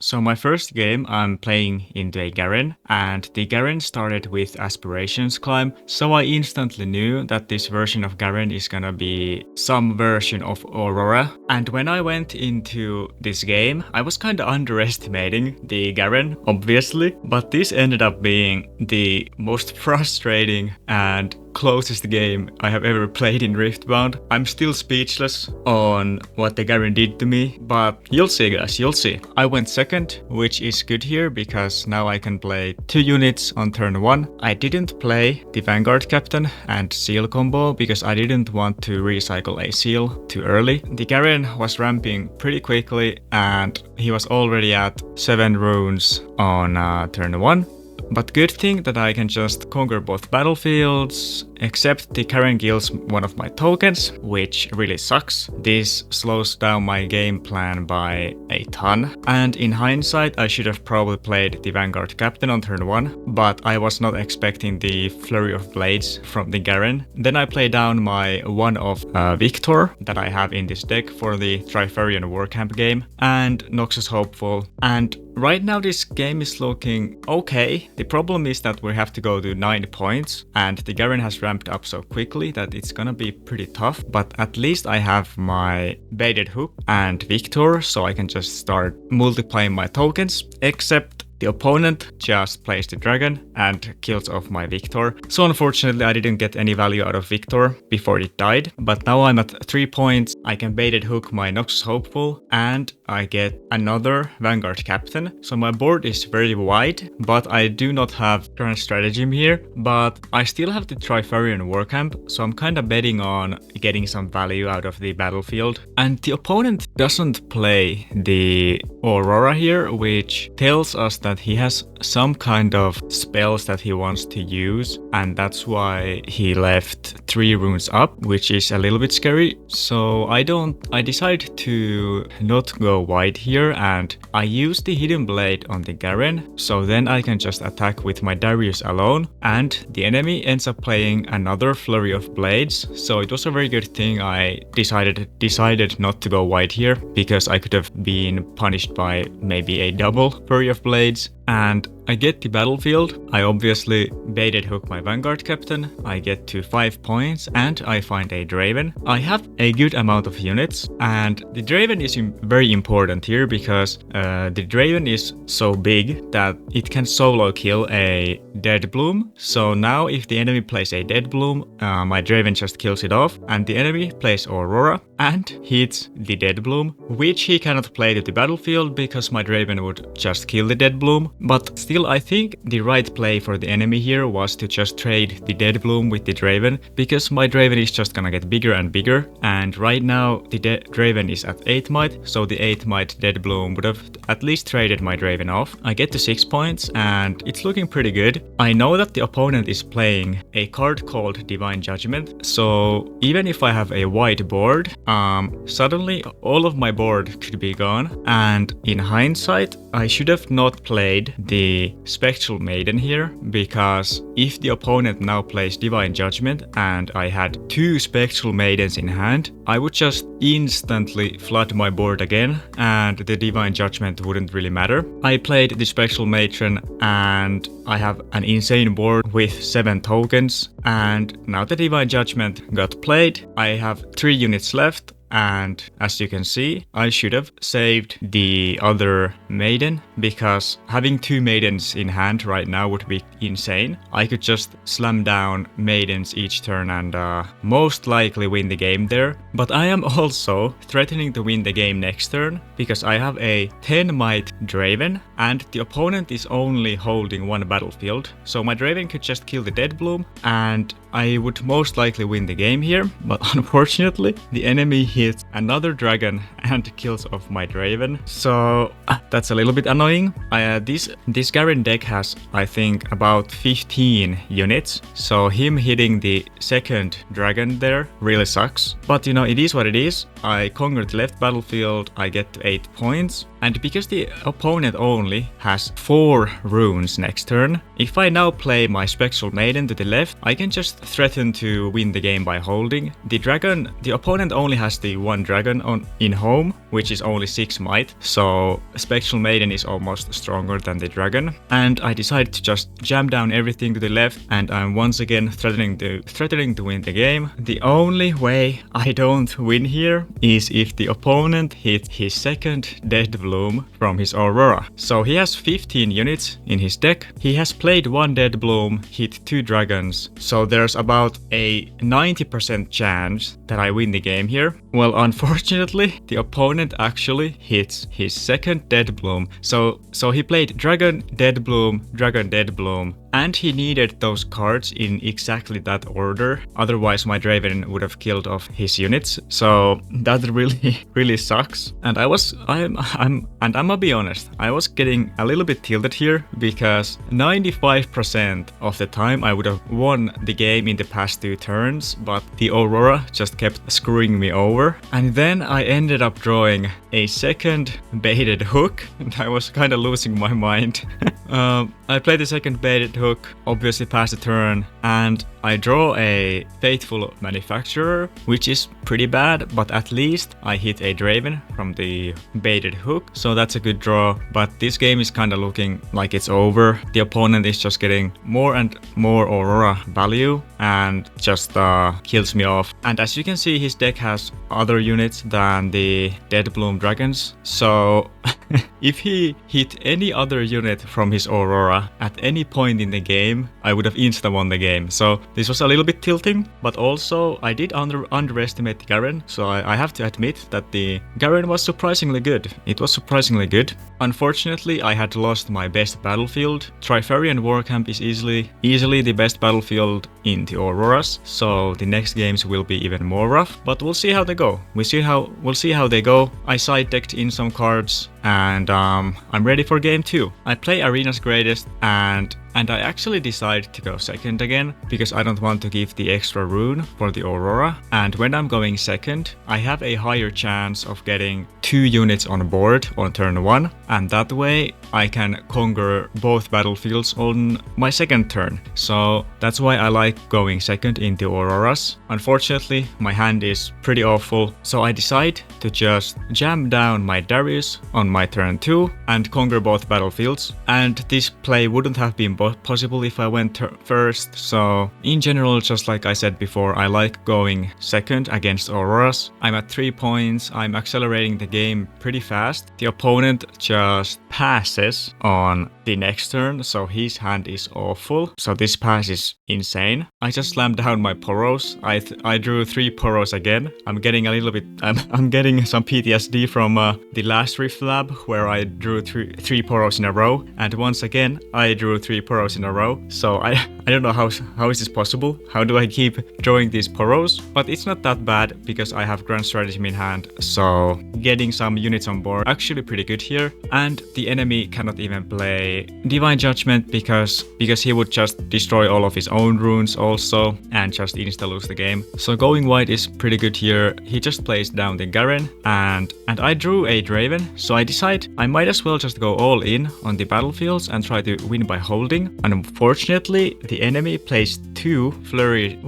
So my first game I'm playing into a Garen, and the Garen started with Aspirations Climb, so I instantly knew that this version of Garen is gonna be some version of Aurora. And when I went into this game, I was kinda underestimating the Garen, obviously, but this ended up being the most frustrating and closest game I have ever played in Riftbound. I'm still speechless on what the Garen did to me, but you'll see guys, you'll see. I went second, which is good here because now I can play 2 units on turn 1. I didn't play the Vanguard Captain and Seal combo because I didn't want to recycle a Seal too early. The Garen was ramping pretty quickly and he was already at 7 runes on turn 1. But good thing that I can just conquer both battlefields, except the Garen kills one of my tokens, which really sucks. This slows down my game plan by a ton. And in hindsight, I should have probably played the Vanguard Captain on turn 1, but I was not expecting the Flurry of Blades from the Garen. Then I play down my one of Victor that I have in this deck for the Trifarian Warcamp game, and Noxus Hopeful. And right now this game is looking okay. The problem is that we have to go to 9 points, and the Garen has ramped up so quickly that it's gonna be pretty tough, but at least I have my Baited Hook and Victor, so I can just start multiplying my tokens, except the opponent just plays the dragon and kills off my Victor. So unfortunately I didn't get any value out of Victor before it died. But now I'm at 3 points. I can Baited Hook my Noxus Hopeful and I get another Vanguard Captain. So my board is very wide, but I do not have current stratagem here. But I still have the Trifarian Warcamp, so I'm kinda betting on getting some value out of the battlefield. And the opponent doesn't play the Aurora here, which tells us that he has some kind of spells that he wants to use, and that's why he left 3 runes up, which is a little bit scary. So I decided to not go wide here, and I use the Hidden Blade on the Garen, so then I can just attack with my Darius alone, and the enemy ends up playing another Flurry of Blades. So it was a very good thing I decided not to go wide here, because I could have been punished by maybe a double Flurry of Blades. And I get the battlefield. I obviously Baited Hook my Vanguard Captain. I get to 5 points and I find a Draven. I have a good amount of units, and the Draven is very important here because the Draven is so big that it can solo kill a Dead Bloom. So now if the enemy plays a Dead Bloom, my Draven just kills it off, and the enemy plays Aurora and hits the Dead Bloom, which he cannot play to the battlefield because my Draven would just kill the Dead Bloom. But still, I think the right play for the enemy here was to just trade the Dead Bloom with the Draven, because my Draven is just gonna get bigger and bigger, and right now the Draven is at 8 might, so the 8 might Dead Bloom would have at least traded my Draven off. I get to 6 points and it's looking pretty good. I know that the opponent is playing a card called Divine Judgment, so even if I have a wide board, suddenly all of my board could be gone, and in hindsight I should have not played the Spectral Maiden here, because if the opponent now plays Divine Judgment and I had 2 Spectral Maidens in hand, I would just instantly flood my board again and the Divine Judgment wouldn't really matter. I played the Spectral Matron and I have an insane board with 7 tokens, and now the Divine Judgment got played. I have 3 units left. And as you can see, I should have saved the other maiden, because having 2 maidens in hand right now would be insane. I could just slam down maidens each turn and most likely win the game there. But I am also threatening to win the game next turn, because I have a 10 might Draven and the opponent is only holding 1 battlefield. So my Draven could just kill the Dead Bloom and I would most likely win the game here. But unfortunately, the enemy hits another dragon and kills off my Draven. So that's a little bit annoying. This Garen deck has, I think, about 15 units. So him hitting the second dragon there really sucks. But you know, it is what it is. I conquered the left battlefield, I get to 8 points. And because the opponent only has 4 runes next turn, if I now play my Spectral Maiden to the left, I can just threaten to win the game by holding. The opponent only has the one dragon in home, which is only 6 might, so Spectral Maiden is almost stronger than the dragon. And I decided to just jam down everything to the left, and I'm once again threatening to win the game. The only way I don't win here is if the opponent hit his second Dead Bloom from his Aurora. So he has 15 units in his deck. He has played one Dead Bloom, hit 2 dragons, so there's about a 90% chance that I win the game here. Well, unfortunately, the opponent actually hits his second Dead Bloom. So he played Dragon, Dead Bloom, Dragon, Dead Bloom, and he needed those cards in exactly that order. Otherwise, my Draven would have killed off his units. So that really sucks. And I'm gonna be honest, I was getting a little bit tilted here because 95% of the time I would have won the game in the past 2 turns, but the Aurora just kept screwing me over. And then I ended up drawing a second baited hook, and I was kind of losing my mind. I played the second baited hook, obviously passed the turn, and I draw a Faithful Manufacturer, which is pretty bad, but at least I hit a Draven from the baited hook, so that's a good draw. But this game is kind of looking like it's over. The opponent is just getting more and more Aurora value and just kills me off. And as you can see, his deck has other units than the Dead Bloom dragons, so if he hit any other unit from his Aurora at any point in the game, I would have insta-won the game. So this was a little bit tilting, but also I did underestimate the Garen, so I have to admit that the Garen was surprisingly good. It was surprisingly good. Unfortunately, I had lost my best battlefield. Trifarian Warcamp is easily the best battlefield in the Auroras, so the next games will be even more rough, but we'll see how they go. We'll see how they go. I side-decked in some cards, and I'm ready for game 2. I play Arena's Greatest, and I actually decided to go second again because I don't want to give the extra rune for the Aurora. And when I'm going second, I have a higher chance of getting 2 units on board on turn 1, and that way I can conquer both battlefields on my second turn. So that's why I like going second in the Auroras. Unfortunately, my hand is pretty awful, so I decide to just jam down my Darius on my turn 2 and conquer both battlefields. And this play wouldn't have been possible if I went first, so in general, just like I said before, I like going second against Auroras. I'm at 3 points, I'm accelerating the game pretty fast. The opponent just passes on the next turn, so his hand is awful. So this pass is insane. I just slammed down my Poros. I drew 3 Poros again. I'm getting a little bit, I'm getting some PTSD from the last Riftlab where I drew 3 Poros in a row, and once again I drew 3 Poros in a row. So I don't know how is this possible. How do I keep drawing these Poros? But it's not that bad because I have Grand Stratagem in hand, so getting some units on board actually pretty good here. And the enemy cannot even play Divine Judgment because he would just destroy all of his own runes also and just insta lose the game. So going white is pretty good here. He just plays down the Garen, and I drew a Draven, so I decide I might as well just go all in on the battlefields and try to win by holding. And unfortunately, the enemy plays 2 Flurry,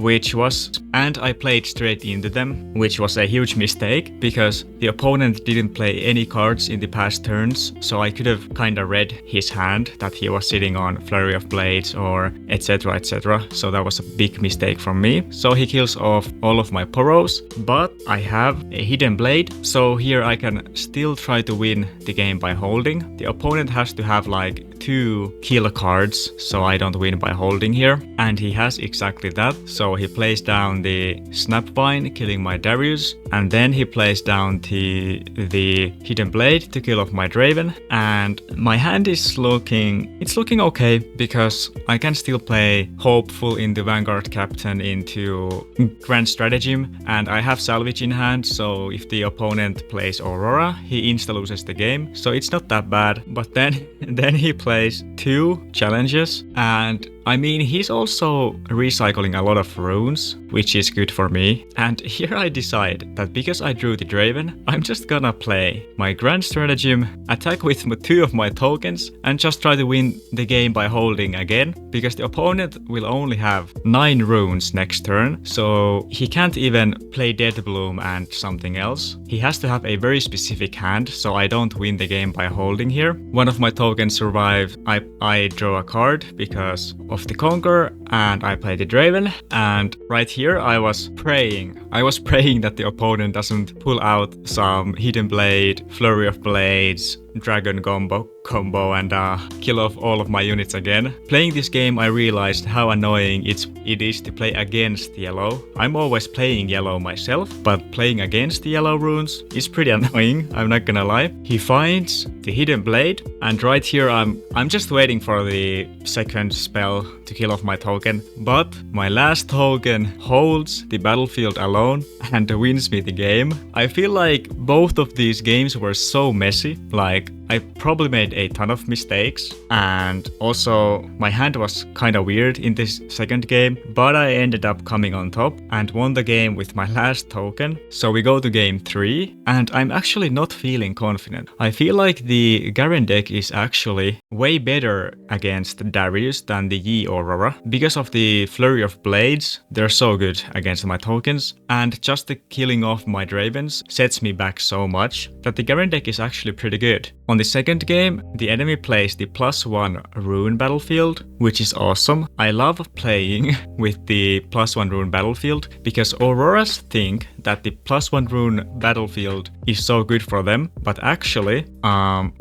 and I played straight into them, which was a huge mistake because the opponent didn't play any cards in the past turns, so I could have kinda read his hand that he was sitting on Flurry of Blades or etc, so that was a big mistake from me. So he kills off all of my Poros, but I have a Hidden Blade, so here I can still try to win the game by holding. The opponent has to have like 2 kill cards, so I don't win by holding here, and he has exactly that. So he plays down the Snapvine, killing my Darius, and then he plays down the Hidden Blade to kill off my Draven, and my hand is looking okay because I can still play Hopeful into Vanguard Captain into Grand Stratagem, and I have Salvage in hand, so if the opponent plays Aurora, he insta loses the game, so it's not that bad. But then he plays 2 challenges, and I mean, he's also recycling a lot of runes, which is good for me. And here I decide that because I drew the Draven, I'm just gonna play my grand stratagem, attack with 2 of my tokens, and just try to win the game by holding again, because the opponent will only have 9 runes next turn, so he can't even play Deathbloom and something else. He has to have a very specific hand, so I don't win the game by holding here. One of my tokens survive. I draw a card because of the Conqueror, and I play the Draven, and right here I was praying. I was praying that the opponent doesn't pull out some Hidden Blade, Flurry of Blades, Dragon combo and kill off all of my units again. Playing this game, I realized how annoying it is to play against yellow. I'm always playing yellow myself, but playing against the yellow runes is pretty annoying, I'm not gonna lie. He finds the Hidden Blade, and right here I'm just waiting for the second spell to kill off my token, but my last token holds the battlefield alone and wins me the game. I feel like both of these games were so messy, like I probably made a ton of mistakes, and also my hand was kinda weird in this second game, but I ended up coming on top and won the game with my last token. So we go to game 3, and I'm actually not feeling confident. I feel like the Garen deck is actually way better against Darius than the Yi Aurora. Because of the Flurry of Blades, they're so good against my tokens, and just the killing off my Dravens sets me back so much that the Garen deck is actually pretty good. On the second game, the enemy plays the +1 rune battlefield, which is awesome. I love playing with the +1 rune battlefield because Auroras think that the +1 rune battlefield is so good for them, but actually,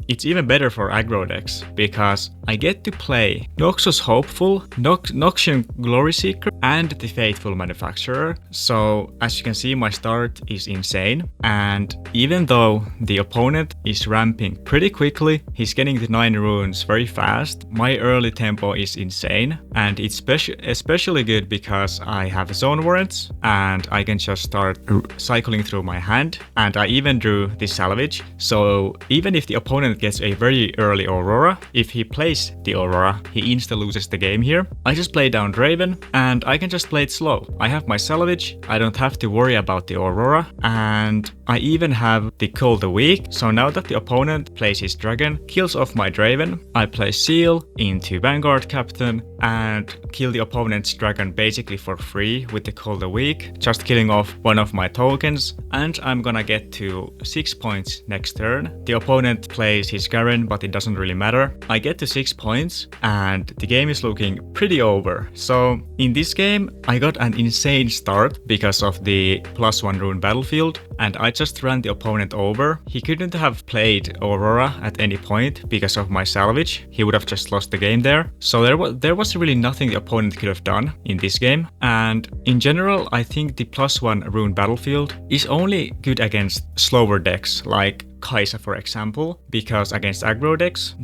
it's even better for aggro decks because I get to play Noxus Hopeful, Noxian Glory Seeker, and the Faithful Manufacturer. So as you can see, my start is insane, and even though the opponent is ramping pretty quickly, he's getting the 9 runes very fast, my early tempo is insane, and it's especially good because I have zone warrants and I can just start cycling through my hand, and I even drew the salvage. So even if the opponent gets a very early Aurora, if he plays the Aurora, he insta loses the game here. I just play down Draven and I can just play it slow. I have my salvage, I don't have to worry about the Aurora, and I even have the Call the Weak. So now that the opponent plays his dragon, kills off my Draven, I play Seal into Vanguard Captain and kill the opponent's dragon basically for free with the Call the Weak, just killing off one of my tokens, and I'm gonna get to 6 points next turn. The opponent plays his Garen, but it doesn't really matter. I get to 6 points and the game is looking pretty over. So in this game, I got an insane start because of the +1 rune battlefield, and I just ran the opponent over. He couldn't have played Aurora at any point because of my salvage. He would have just lost the game there. So there was really nothing the opponent could have done in this game. And in general, I think the +1 rune battlefield is only good against slower decks like Kai'Sa, for example, because against aggro decks,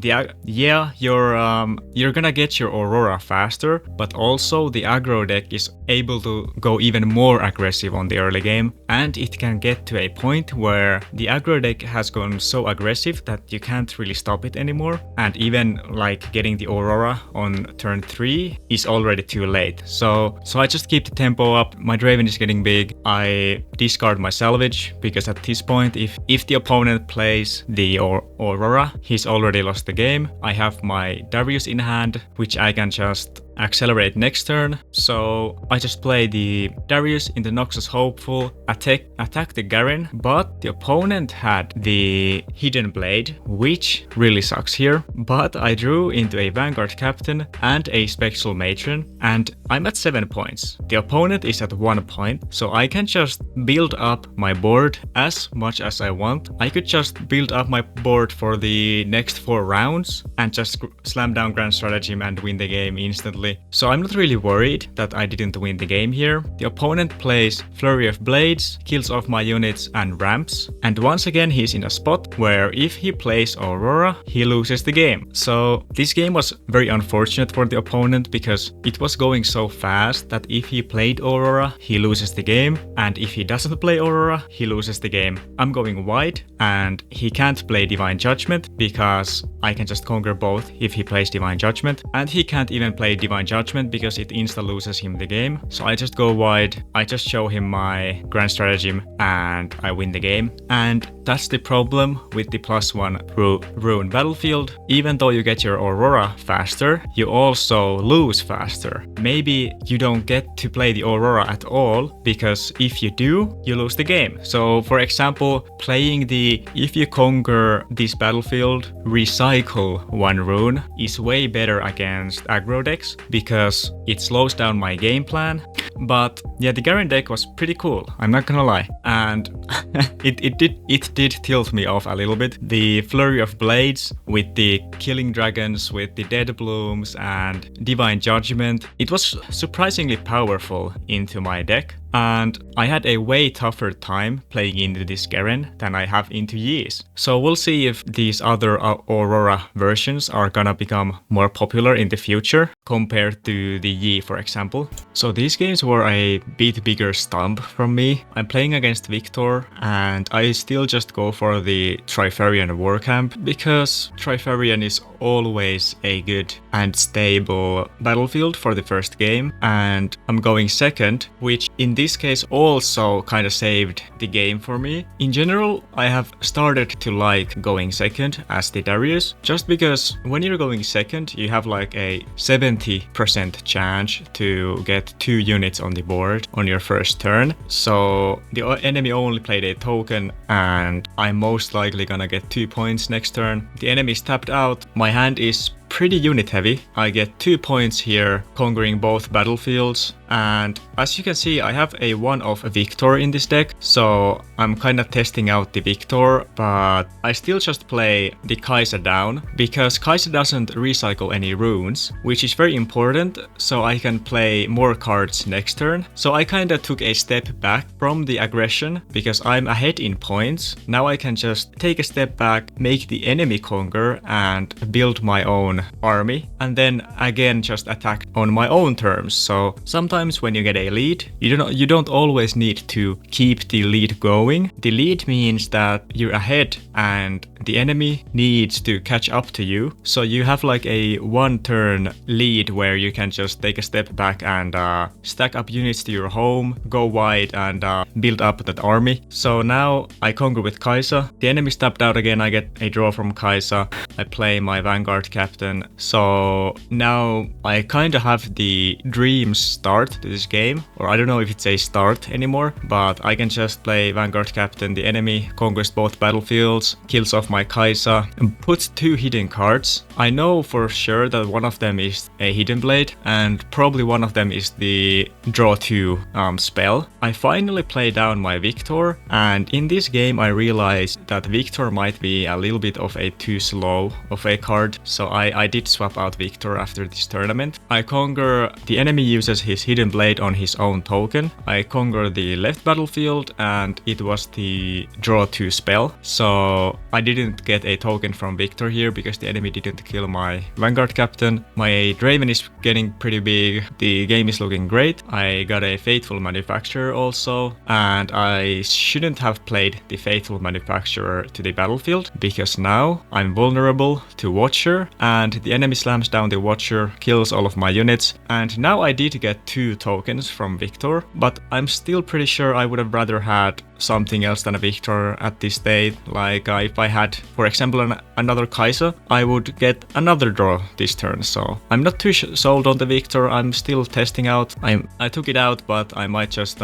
you're gonna get your Aurora faster, but also the aggro deck is able to go even more aggressive on the early game, and it can get to a point where the aggro deck has gone so aggressive that you can't really stop it anymore, and even like getting the Aurora on turn 3 is already too late. So I just keep the tempo up. My Draven is getting big. I discard my salvage because at this point, if the opponent plays the Aurora, he's already lost the game. I have my Darius in hand, which I can just accelerate next turn. So I just play the Darius in the Noxus Hopeful, attack the Garen, but the opponent had the Hidden Blade, which really sucks here. But I drew into a Vanguard Captain and a Spectral Matron, and I'm at 7 points. The opponent is at 1 point, so I can just build up my board as much as I want. I could just build up my board for the next 4 rounds and just slam down Grand Stratagem and win the game instantly. So I'm not really worried that I didn't win the game here. The opponent plays Flurry of Blades, kills off my units and ramps. And once again he's in a spot where if he plays Aurora, he loses the game. So this game was very unfortunate for the opponent because it was going so fast that if he played Aurora, he loses the game. And if he doesn't play Aurora, he loses the game. I'm going wide and he can't play Divine Judgment because I can just conquer both if he plays Divine Judgment. And he can't even play Divine Divine Judgment because it insta loses him the game. So I just go wide, I just show him my grand stratagem and I win the game. And that's the problem with the +1 rune battlefield. Even though you get your Aurora faster, you also lose faster. Maybe you don't get to play the Aurora at all, because if you do, you lose the game. So for example, if you conquer this battlefield, recycle 1 rune is way better against aggro decks because it slows down my game plan. But yeah, the Garen deck was pretty cool, I'm not gonna lie. And it did tilt me off a little bit. The Flurry of Blades with the Killing Dragons, with the Dead Blooms and Divine Judgment, it was surprisingly powerful into my deck. And I had a way tougher time playing into this Garen than I have into Ye's. So we'll see if these other Aurora versions are gonna become more popular in the future compared to the Yi, for example. So these games were a bit bigger stump from me. I'm playing against Victor and I still just go for the Trifarian Warcamp because Trifarian is always a good and stable battlefield for the first game, and I'm going second, which in this case also kind of saved the game for me. In general, I have started to like going second as the Darius, just because when you're going second, you have like a 70% chance to get 2 units on the board on your first turn. So the enemy only played a token and I'm most likely gonna get 2 points next turn. The enemy is tapped out, my hand is pretty unit heavy. I get 2 points here, conquering both battlefields. And as you can see, I have a one-off Victor in this deck, so I'm kind of testing out the Victor, but I still just play the Kai'Sa down, because Kai'Sa doesn't recycle any runes, which is very important, so I can play more cards next turn. So I kind of took a step back from the aggression, because I'm ahead in points. Now I can just take a step back, make the enemy conquer, and build my own army, and then again just attack on my own terms. So sometimes when you get a lead, you don't always need to keep the lead going. The lead means that you're ahead and the enemy needs to catch up to you. So you have like a 1 turn lead where you can just take a step back and stack up units to your home, go wide and build up that army. So now I conquer with Kai'Sa. The enemy tapped out again, I get a draw from Kai'Sa. I play my Vanguard Captain. So now I kind of have the dream start to this game, or I don't know if it's a start anymore, but I can just play Vanguard Captain. The enemy conquers both battlefields, kills off my Kai'Sa, and puts 2 hidden cards. I know for sure that one of them is a Hidden Blade, and probably one of them is the Draw 2 spell. I finally play down my Victor, and in this game I realized that Victor might be a little bit of a too slow of a card, so I did swap out Victor after this tournament. I conquer, the enemy uses his Hidden Blade on his own token. I conquer the left battlefield and it was the Draw 2 spell. So I didn't get a token from Victor here because the enemy didn't kill my Vanguard Captain. My Draven is getting pretty big. The game is looking great. I got a Faithful Manufacturer also, and I shouldn't have played the Faithful Manufacturer to the battlefield because now I'm vulnerable to Watcher and the enemy slams down the Watcher, kills all of my units, and now I did get 2 tokens from Victor, but I'm still pretty sure I would have rather had something else than a Victor at this state. Like if I had, for example, another Kai'Sa, I would get another draw this turn. So I'm not too sold on the Victor. I'm still testing out. I took it out, but I might just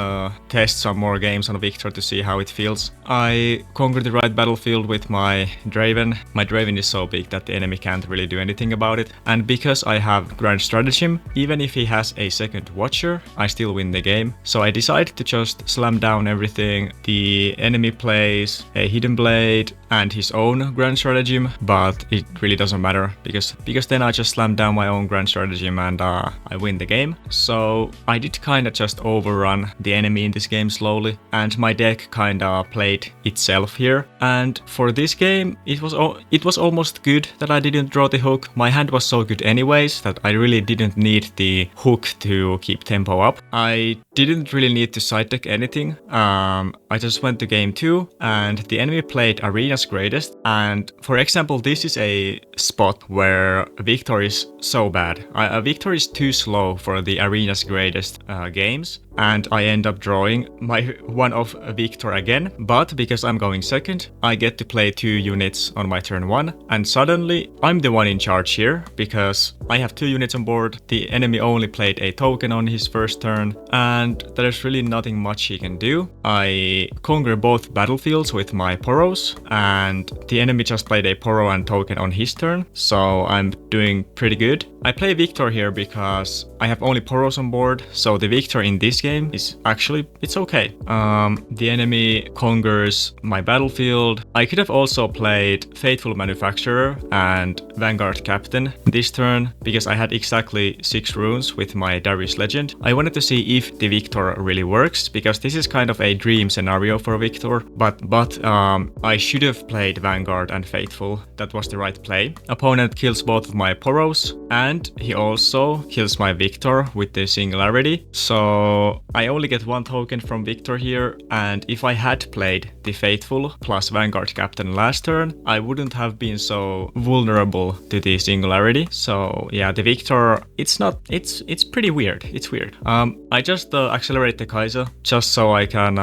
test some more games on Victor to see how it feels. I conquered the right battlefield with my Draven. My Draven is so big that the enemy can't really do anything about it. And because I have Grand Stratagem, even if he has a second Watcher, I still win the game. So I decided to just slam down everything. The enemy plays a Hidden Blade and his own Grand Stratagem, but it really doesn't matter because then I just slam down my own Grand Stratagem and I win the game. So I did kind of just overrun the enemy in this game slowly, and my deck kind of played itself here. And for this game, it was almost good that I didn't draw the hook. My hand was so good anyways that I really didn't need the hook to keep tempo up. I didn't really need to side deck anything. I just went to game 2 and the enemy played Arena's Greatest. And for example, this is a spot where Victor is so bad. Victor is too slow for the Arena's Greatest games. And I end up drawing my one of Victor again. But because I'm going second, I get to play 2 units on my turn 1. And suddenly I'm the one in charge here because I have 2 units on board. The enemy only played a token on his first turn. And there's really nothing much he can do. I conquer both battlefields with my Poros. And the enemy just played a Poro and token on his turn. So I'm doing pretty good. I play Victor here because I have only Poros on board. So the Victor in this game is actually, it's okay. The enemy conquers my battlefield. I could have also played Faithful Manufacturer and Vanguard Captain this turn because I had exactly 6 runes with my Darius Legend. I wanted to see if the Victor really works because this is kind of a dream scenario for Victor, but I should have played Vanguard and Faithful. That was the right play. Opponent kills both of my Poros and he also kills my Victor with the Singularity. So I only get 1 token from Victor here, and if I had played the Faithful plus Vanguard Captain last turn, I wouldn't have been so vulnerable to the Singularity. So yeah, the Victor, it's pretty weird. It's weird. I just accelerate the Kaiser just so I can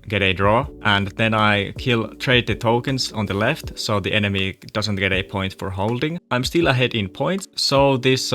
get a draw, and then I trade the tokens on the left so the enemy doesn't get a point for holding. I'm still ahead in points, so this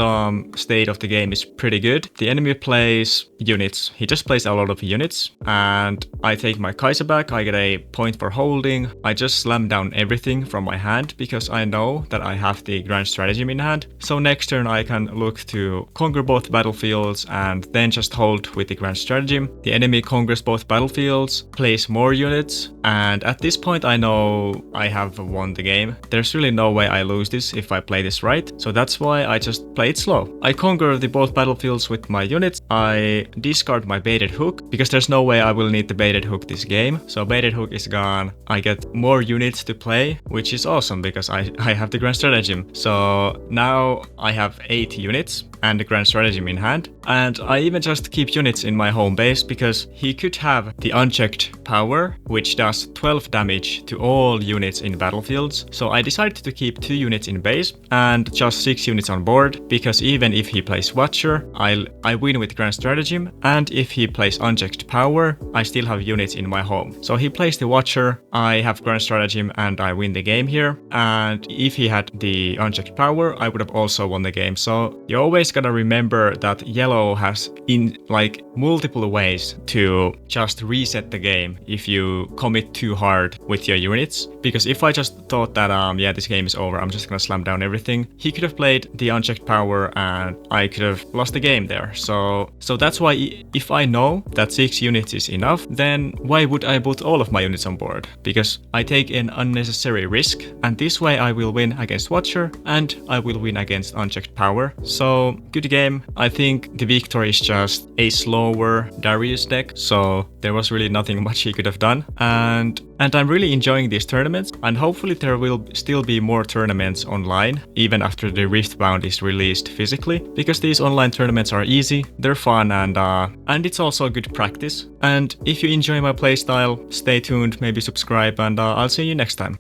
state of the game is pretty good. The enemy plays units. He just plays a lot of units, and I take my Kaiser back. I get a point for holding. I just slam down everything from my hand because I know that I have the Grand Stratagem in hand. So next turn I can look to conquer both battlefields and then just hold with the Grand Stratagem. The enemy conquers both battlefields, plays more units, and at this point I know I have won the game. There's really no way I lose this if I play this right, so that's why I just play it slow. I conquer the both battlefields with my units. I discard my Baited Hook because there's no way I will need the Baited Hook this game. So Baited Hook is gone. I get more units to play, which is awesome because I have the Grand Stratagem. So now I have 8 units and the Grand Stratagem in hand. And I even just keep units in my home base because he could have the unchecked power, which does 12 damage to all units in battlefields. So I decided to keep 2 units in base and just 6 units on board because even if he plays Watcher, I win with Grand Stratagem, and if he plays unchecked power, I still have units in my home. So he plays the Watcher, I have Grand Stratagem, and I win the game here. And if he had the unchecked power, I would have also won the game. So you always gotta remember that yellow has multiple ways to just reset the game if you commit too hard with your units. Because if I just thought that yeah, this game is over, I'm just gonna slam down everything, he could have played the unchecked power and I could have lost the game there. So that's why if I know that 6 units is enough, then why would I put all of my units on board? Because I take an unnecessary risk, and this way I will win against Watcher and I will win against unchecked power. So good game. I think the Victor is just a slower Darius deck, so there was really nothing much he could have done. And I'm really enjoying these tournaments, and hopefully there will still be more tournaments online even after the Riftbound is released physically, because these online tournaments are easy, they're fun, and it's also good practice. And if you enjoy my playstyle, stay tuned, maybe subscribe, and I'll see you next time.